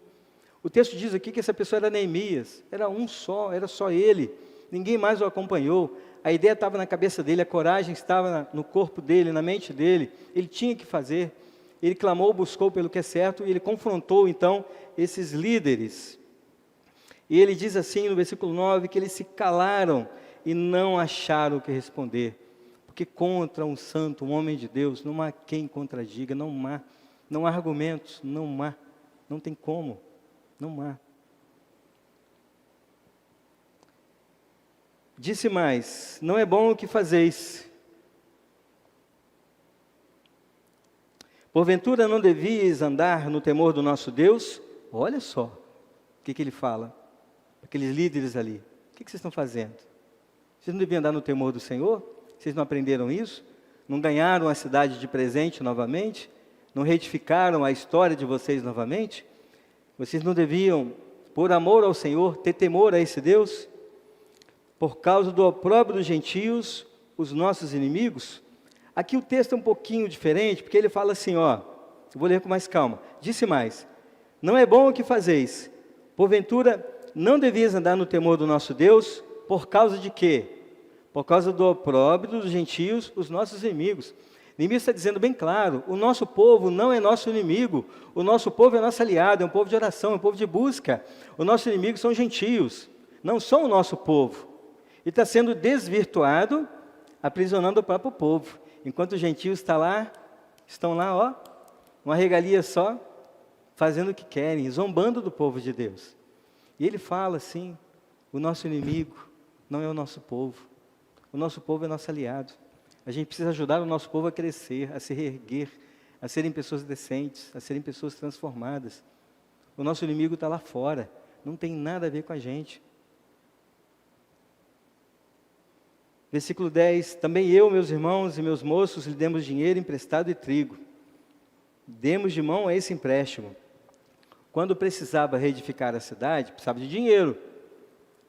O texto diz aqui que essa pessoa era Neemias, era um só, era só ele, ninguém mais o acompanhou. A ideia estava na cabeça dele, a coragem estava no corpo dele, na mente dele, ele tinha que fazer. Ele clamou, buscou pelo que é certo, e ele confrontou então esses líderes. E ele diz assim no versículo 9, que eles se calaram e não acharam o que responder. Porque contra um santo, um homem de Deus, não há quem contradiga, não há argumentos, não tem como. Não há. Disse mais, não é bom o que fazeis. Porventura não devias andar no temor do nosso Deus? Olha só o que ele fala. Aqueles líderes ali. O que vocês estão fazendo? Vocês não deviam andar no temor do Senhor? Vocês não aprenderam isso? Não ganharam a cidade de presente novamente? Não retificaram a história de vocês novamente? Vocês não deviam, por amor ao Senhor, ter temor a esse Deus? Por causa do opróbrio dos gentios, os nossos inimigos? Aqui o texto é um pouquinho diferente, porque ele fala assim, ó, eu vou ler com mais calma. Disse mais, não é bom o que fazeis. Porventura, não devias andar no temor do nosso Deus, por causa de quê? Por causa do opróbrio dos gentios, os nossos inimigos. Neemias está dizendo bem claro, o nosso povo não é nosso inimigo, o nosso povo é nosso aliado, é um povo de oração, é um povo de busca. O nosso inimigo são os gentios, não são o nosso povo. E está sendo desvirtuado, aprisionando o próprio povo. Enquanto os gentios estão lá, ó, uma regalia só, fazendo o que querem, zombando do povo de Deus. E ele fala assim, o nosso inimigo não é o nosso povo é nosso aliado. A gente precisa ajudar o nosso povo a crescer, a se reerguer, a serem pessoas decentes, a serem pessoas transformadas. O nosso inimigo está lá fora, não tem nada a ver com a gente. Versículo 10, também eu, meus irmãos e meus moços, lhe demos dinheiro emprestado e trigo. Demos de mão a esse empréstimo. Quando precisava reedificar a cidade, precisava de dinheiro.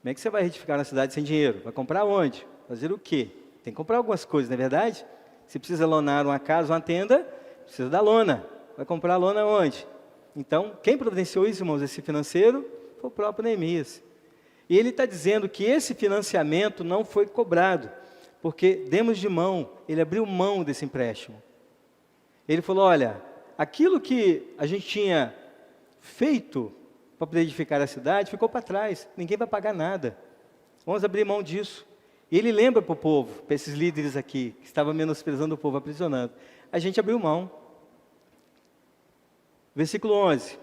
Como é que você vai reedificar a cidade sem dinheiro? Vai comprar onde? Fazer o quê? Tem que comprar algumas coisas, não é verdade? Se precisa lonar uma casa, uma tenda, precisa da lona. Vai comprar a lona onde? Então, quem providenciou isso, irmãos, esse financeiro? Foi o próprio Neemias. E ele está dizendo que esse financiamento não foi cobrado, porque demos de mão, ele abriu mão desse empréstimo. Ele falou, olha, aquilo que a gente tinha feito para poder edificar a cidade, ficou para trás, ninguém vai pagar nada. Vamos abrir mão disso. E ele lembra para o povo, para esses líderes aqui, que estavam menosprezando o povo, aprisionando. A gente abriu mão. Versículo 11.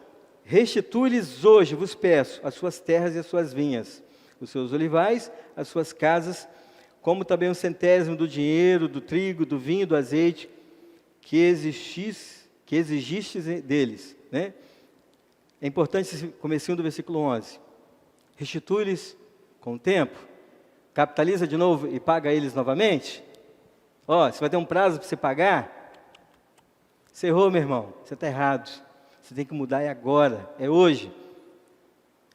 Restitui-lhes hoje, vos peço, as suas terras e as suas vinhas, os seus olivais, as suas casas, como também 1/100 do dinheiro, do trigo, do vinho, do azeite, que exigistes deles. Né? É importante esse comecinho do versículo 11. Restitui-lhes com o tempo. Capitaliza de novo e paga eles novamente. Ó, você vai ter um prazo para você pagar. Você errou, meu irmão. Você está errado. Você tem que mudar, é agora, é hoje.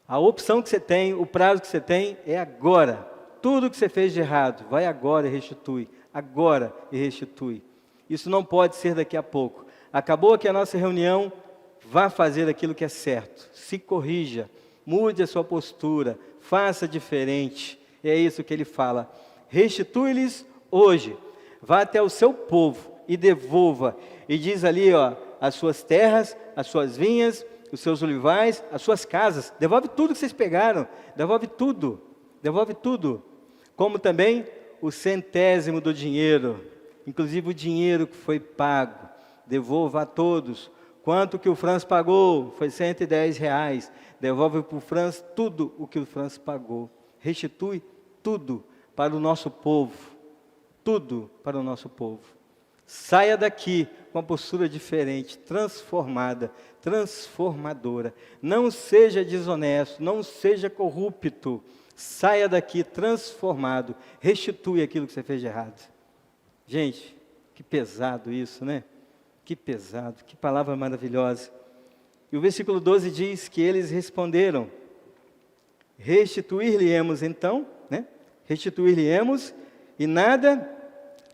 A opção que você tem, o prazo que você tem é agora. Tudo que você fez de errado, vai agora e restitui. Agora e restitui. Isso não pode ser daqui a pouco. Acabou aqui a nossa reunião, vá fazer aquilo que é certo. Se corrija, mude a sua postura, faça diferente. E é isso que ele fala. Restitui-lhes hoje. Vá até o seu povo e devolva. E diz ali, ó, as suas terras, as suas vinhas, os seus olivais, as suas casas. Devolve tudo que vocês pegaram. Devolve tudo. Devolve tudo. Como também o 100º do dinheiro. Inclusive o dinheiro que foi pago. Devolva a todos. Quanto que o Franz pagou? Foi R$110. Devolve para o Franz tudo o que o Franz pagou. Restitui tudo para o nosso povo. Tudo para o nosso povo. Saia daqui com uma postura diferente, transformada, transformadora. Não seja desonesto, não seja corrupto. Saia daqui transformado. Restitui aquilo que você fez de errado. Gente, que pesado isso, né? Que pesado, que palavra maravilhosa. E o versículo 12 diz que eles responderam: restituir-lhe-emos então, né? Restituir-lhe-emos e nada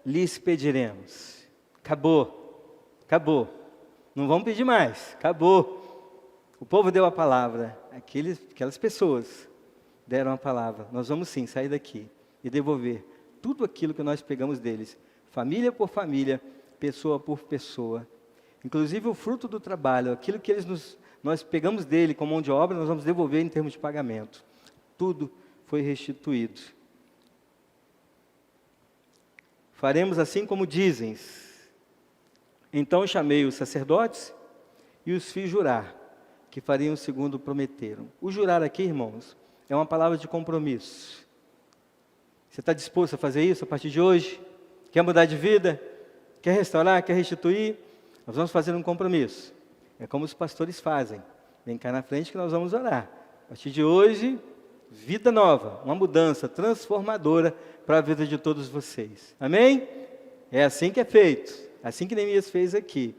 lhes pediremos. Acabou, acabou. Não vamos pedir mais, acabou. O povo deu a palavra, aquelas pessoas deram a palavra. Nós vamos sim sair daqui e devolver tudo aquilo que nós pegamos deles, família por família, pessoa por pessoa. Inclusive o fruto do trabalho, aquilo que nós pegamos dele com mão de obra, nós vamos devolver em termos de pagamento. Tudo foi restituído. Faremos assim como dizem. Então chamei os sacerdotes e os fiz jurar, que fariam segundo prometeram. O jurar aqui, irmãos, é uma palavra de compromisso. Você está disposto a fazer isso a partir de hoje? Quer mudar de vida? Quer restaurar? Quer restituir? Nós vamos fazer um compromisso. É como os pastores fazem. Vem cá na frente que nós vamos orar. A partir de hoje, vida nova, uma mudança transformadora para a vida de todos vocês. Amém? É assim que é feito. Assim que Neemias fez aqui.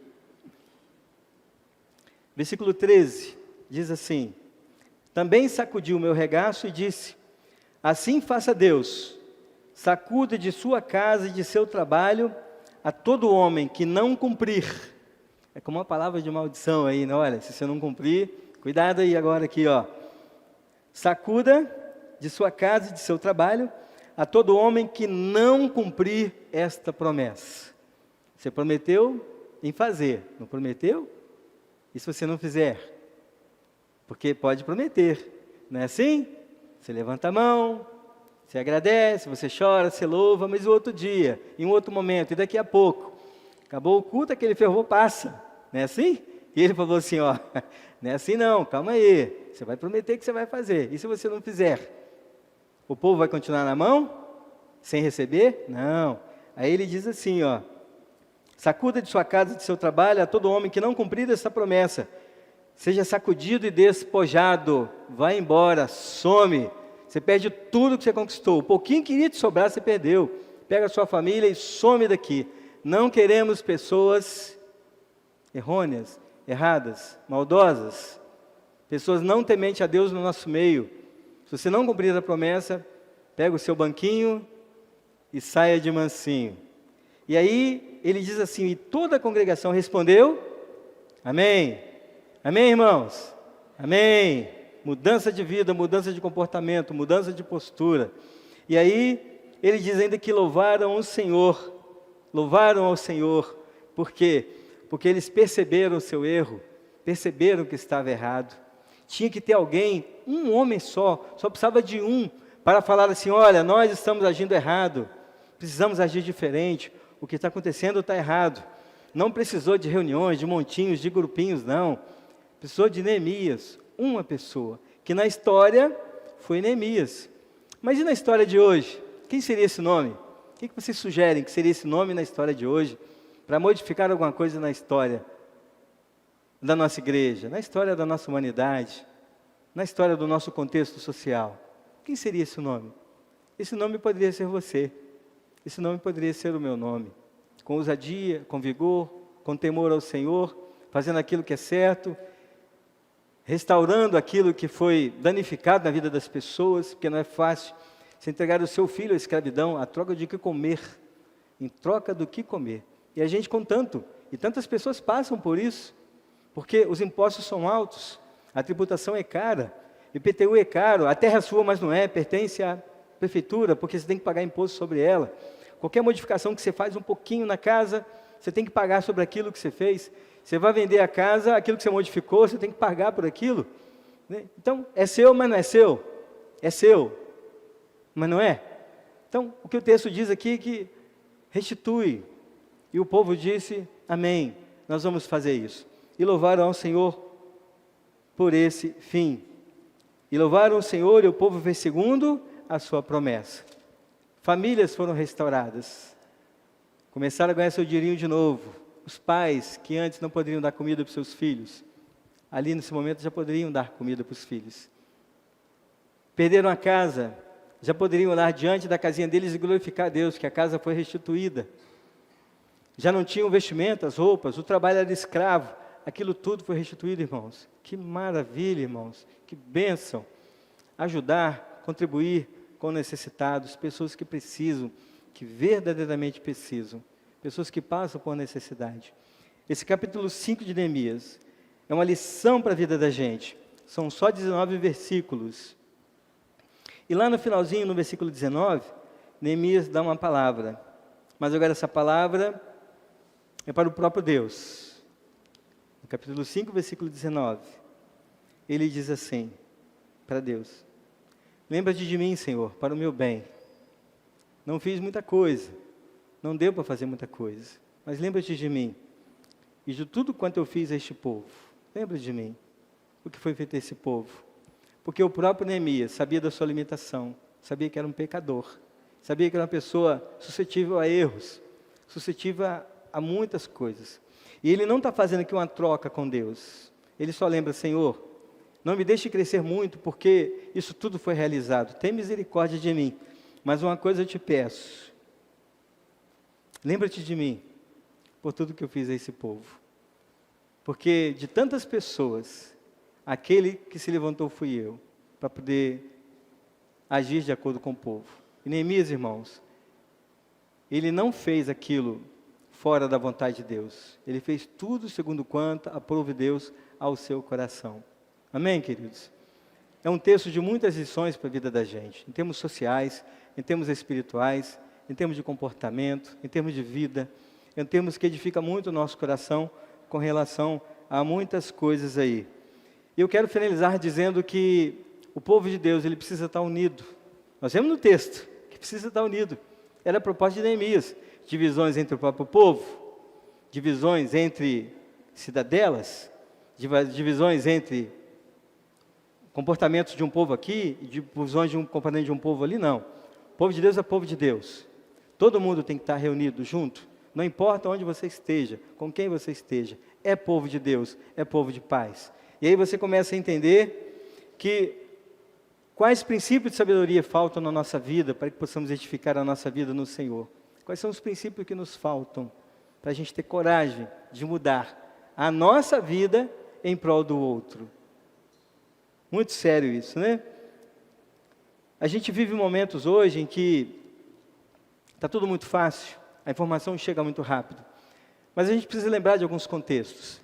Versículo 13 diz assim: também sacudiu o meu regaço e disse: assim faça Deus, sacuda de sua casa e de seu trabalho a todo homem que não cumprir. É como uma palavra de maldição aí, né? Olha, se você não cumprir, cuidado aí agora aqui, ó. Sacuda de sua casa e de seu trabalho a todo homem que não cumprir esta promessa. Você prometeu em fazer, não prometeu? E se você não fizer? Porque pode prometer, não é assim? Você levanta a mão, você agradece, você chora, você louva, mas o outro dia, em um outro momento, e daqui a pouco, acabou o culto, aquele fervor passa, não é assim? E ele falou assim, ó, não é assim não, calma aí, você vai prometer que você vai fazer, e se você não fizer? O povo vai continuar na mão, sem receber? Não. Aí ele diz assim, ó, sacuda de sua casa e de seu trabalho a todo homem que não cumprir essa promessa, seja sacudido e despojado, vai embora, some, você perde tudo que você conquistou, o pouquinho que iria te sobrar você perdeu, pega a sua família e some daqui. Não queremos pessoas errôneas, erradas, maldosas, pessoas não tementes a Deus no nosso meio. Se você não cumprir a promessa, pega o seu banquinho e saia de mansinho. E aí ele diz assim, e toda a congregação respondeu, amém, amém irmãos, amém, mudança de vida, mudança de comportamento, mudança de postura. E aí ele diz ainda que louvaram ao Senhor, por quê? Porque eles perceberam o seu erro, perceberam que estava errado. Tinha que ter alguém, um homem só precisava de um, para falar assim, olha, nós estamos agindo errado, precisamos agir diferente, o que está acontecendo está errado. Não precisou de reuniões, de montinhos, de grupinhos, não. Precisou de Neemias, uma pessoa, que na história foi Neemias. Mas e na história de hoje? Quem seria esse nome? O que vocês sugerem que seria esse nome na história de hoje? Para modificar alguma coisa na história da nossa igreja, na história da nossa humanidade, na história do nosso contexto social. Quem seria esse nome? Esse nome poderia ser você. Esse nome poderia ser o meu nome. Com ousadia, com vigor, com temor ao Senhor, fazendo aquilo que é certo, restaurando aquilo que foi danificado na vida das pessoas, porque não é fácil se entregar o seu filho à escravidão, a troca de que comer, em troca do que comer. E a gente e tantas pessoas passam por isso, porque os impostos são altos, a tributação é cara, IPTU é caro, a terra é sua, mas não é, pertence à prefeitura, porque você tem que pagar imposto sobre ela. Qualquer modificação que você faz um pouquinho na casa, você tem que pagar sobre aquilo que você fez. Você vai vender a casa, aquilo que você modificou, você tem que pagar por aquilo. Né? Então, é seu, mas não é seu. É seu, mas não é. Então, o que o texto diz aqui é que restitui. E o povo disse, amém, nós vamos fazer isso. E louvaram ao Senhor por esse fim. E louvaram o Senhor e o povo fez segundo a sua promessa. Famílias foram restauradas. Começaram a ganhar seu dinheirinho de novo. Os pais que antes não poderiam dar comida para os seus filhos, ali nesse momento já poderiam dar comida para os filhos. Perderam a casa, já poderiam olhar diante da casinha deles e glorificar a Deus, que a casa foi restituída. Já não tinham vestimenta, as roupas, o trabalho era escravo, aquilo tudo foi restituído, irmãos. Que maravilha, irmãos, que bênção. Ajudar, contribuir com necessitados, pessoas que precisam, que verdadeiramente precisam, pessoas que passam por necessidade. Esse capítulo 5 de Neemias é uma lição para a vida da gente. São só 19 versículos. E lá no finalzinho, no versículo 19, Neemias dá uma palavra. Mas agora essa palavra é para o próprio Deus. No capítulo 5, versículo 19, ele diz assim, para Deus: lembra-te de mim, Senhor, para o meu bem. Não fiz muita coisa, não deu para fazer muita coisa, mas lembra-te de mim e de tudo quanto eu fiz a este povo. Lembra de mim, o que foi feito a esse povo. Porque o próprio Neemias sabia da sua limitação, sabia que era um pecador, sabia que era uma pessoa suscetível a erros, suscetível a muitas coisas. E ele não está fazendo aqui uma troca com Deus. Ele só lembra: Senhor, não me deixe crescer muito, porque isso tudo foi realizado. Tem misericórdia de mim. Mas uma coisa eu te peço: lembra-te de mim, por tudo que eu fiz a esse povo. Porque de tantas pessoas, aquele que se levantou fui eu, para poder agir de acordo com o povo. E Neemias, irmãos, ele não fez aquilo fora da vontade de Deus. Ele fez tudo segundo quanto aprove Deus ao seu coração. Amém, queridos? É um texto de muitas lições para a vida da gente, em termos sociais, em termos espirituais, em termos de comportamento, em termos de vida, em termos que edifica muito o nosso coração com relação a muitas coisas aí. E eu quero finalizar dizendo que o povo de Deus, ele precisa estar unido. Nós vemos no texto que precisa estar unido. Era a proposta de Neemias. Divisões entre o próprio povo, divisões entre cidadelas, divisões entre comportamentos de um povo aqui e divisões de um comportamento de um povo ali, não. O povo de Deus é povo de Deus. Todo mundo tem que estar reunido junto, não importa onde você esteja, com quem você esteja. É povo de Deus, é povo de paz. E aí você começa a entender que quais princípios de sabedoria faltam na nossa vida para que possamos edificar a nossa vida no Senhor. Quais são os princípios que nos faltam para a gente ter coragem de mudar a nossa vida em prol do outro? Muito sério isso, né? A gente vive momentos hoje em que está tudo muito fácil, a informação chega muito rápido. Mas a gente precisa lembrar de alguns contextos.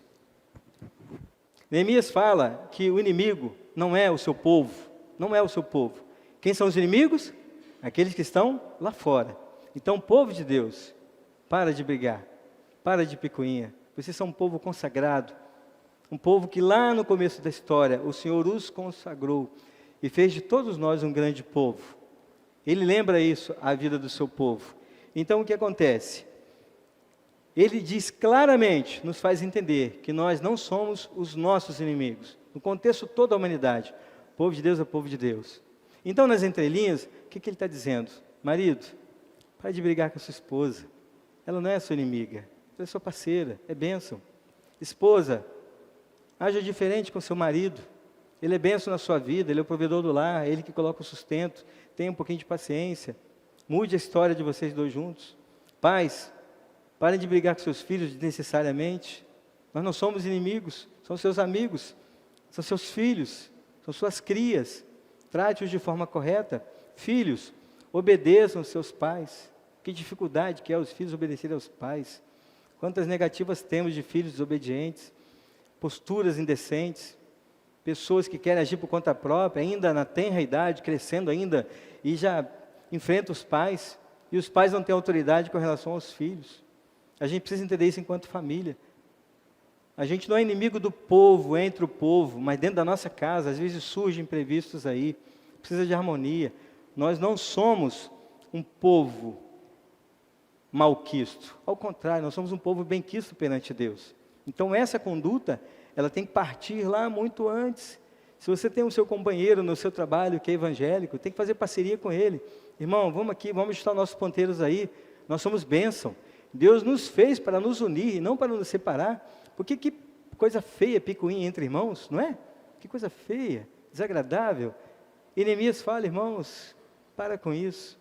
Neemias fala que o inimigo não é o seu povo, não é o seu povo. Quem são os inimigos? Aqueles que estão lá fora. Então, povo de Deus, para de brigar, para de picuinha. Vocês são um povo consagrado, um povo que lá no começo da história, o Senhor os consagrou e fez de todos nós um grande povo. Ele lembra isso, a vida do seu povo. Então, o que acontece? Ele diz claramente, nos faz entender que nós não somos os nossos inimigos. No contexto toda a humanidade, o povo de Deus é povo de Deus. Então, nas entrelinhas, o que ele está dizendo? Marido, pare de brigar com a sua esposa. Ela não é a sua inimiga, ela é sua parceira, é bênção. Esposa, haja diferente com seu marido. Ele é bênção na sua vida, ele é o provedor do lar, é ele que coloca o sustento. Tenha um pouquinho de paciência. Mude a história de vocês dois juntos. Pais, parem de brigar com seus filhos desnecessariamente. Nós não somos inimigos, são seus amigos, são seus filhos, são suas crias. Trate-os de forma correta. Filhos, obedeçam seus pais. Que dificuldade que é os filhos obedecerem aos pais. Quantas negativas temos de filhos desobedientes, posturas indecentes, pessoas que querem agir por conta própria, ainda na tenra idade, crescendo ainda, e já enfrentam os pais, e os pais não têm autoridade com relação aos filhos. A gente precisa entender isso enquanto família. A gente não é inimigo do povo, entre o povo, mas dentro da nossa casa, às vezes surgem imprevistos aí, precisa de harmonia. Nós não somos um povo malquisto, ao contrário, nós somos um povo benquisto perante Deus. Então essa conduta, ela tem que partir lá muito antes. Se você tem o seu companheiro no seu trabalho que é evangélico, tem que fazer parceria com ele. Irmão, vamos aqui, vamos ajustar nossos ponteiros aí, nós somos bênção. Deus nos fez para nos unir e não para nos separar. Porque que coisa feia, picuinha entre irmãos, não é? Que coisa feia, desagradável. E Neemias fala, irmãos, para com isso.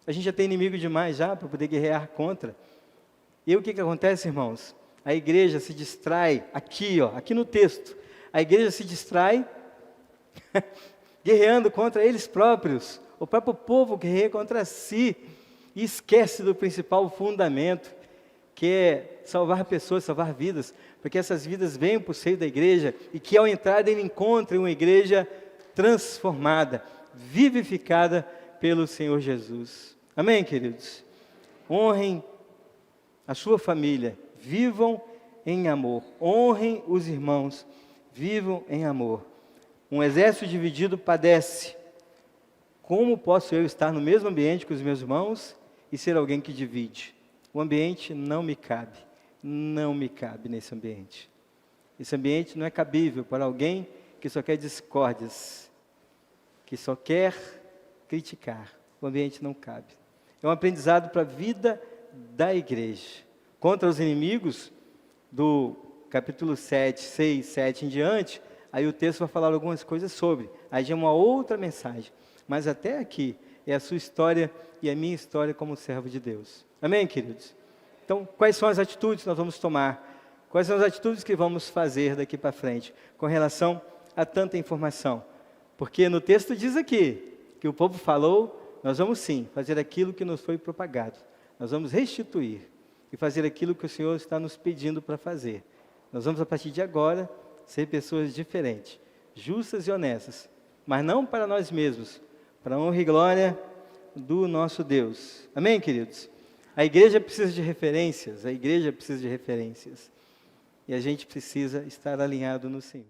A gente já tem inimigo demais já para poder guerrear contra. E o que acontece, irmãos? a igreja se distrai, aqui no texto, a igreja se distrai guerreando contra eles próprios, o próprio povo guerreia contra si, e esquece do principal fundamento, que é salvar pessoas, salvar vidas, porque essas vidas venham para o seio da igreja, e que ao entrar ele encontre uma igreja transformada, vivificada pelo Senhor Jesus. Amém, queridos? Honrem a sua família, vivam em amor, honrem os irmãos, vivam em amor. Um exército dividido padece. Como posso eu estar no mesmo ambiente que os meus irmãos e ser alguém que divide? O ambiente não me cabe nesse ambiente. Esse ambiente não é cabível para alguém que só quer discórdias, que só quer criticar. O ambiente não cabe. É um aprendizado para a vida da igreja. Contra os inimigos, do capítulo 7, 6, 7 em diante, aí o texto vai falar algumas coisas sobre. Aí já é uma outra mensagem. Mas até aqui é a sua história e a minha história como servo de Deus. Amém, queridos? Então, quais são as atitudes que nós vamos tomar? Quais são as atitudes que vamos fazer daqui para frente com relação a tanta informação? Porque no texto diz aqui que o povo falou, nós vamos sim fazer aquilo que nos foi propagado. Nós vamos restituir e fazer aquilo que o Senhor está nos pedindo para fazer. Nós vamos, a partir de agora, ser pessoas diferentes, justas e honestas, mas não para nós mesmos, para a honra e glória do nosso Deus. Amém, queridos? A igreja precisa de referências, e a gente precisa estar alinhado no Senhor.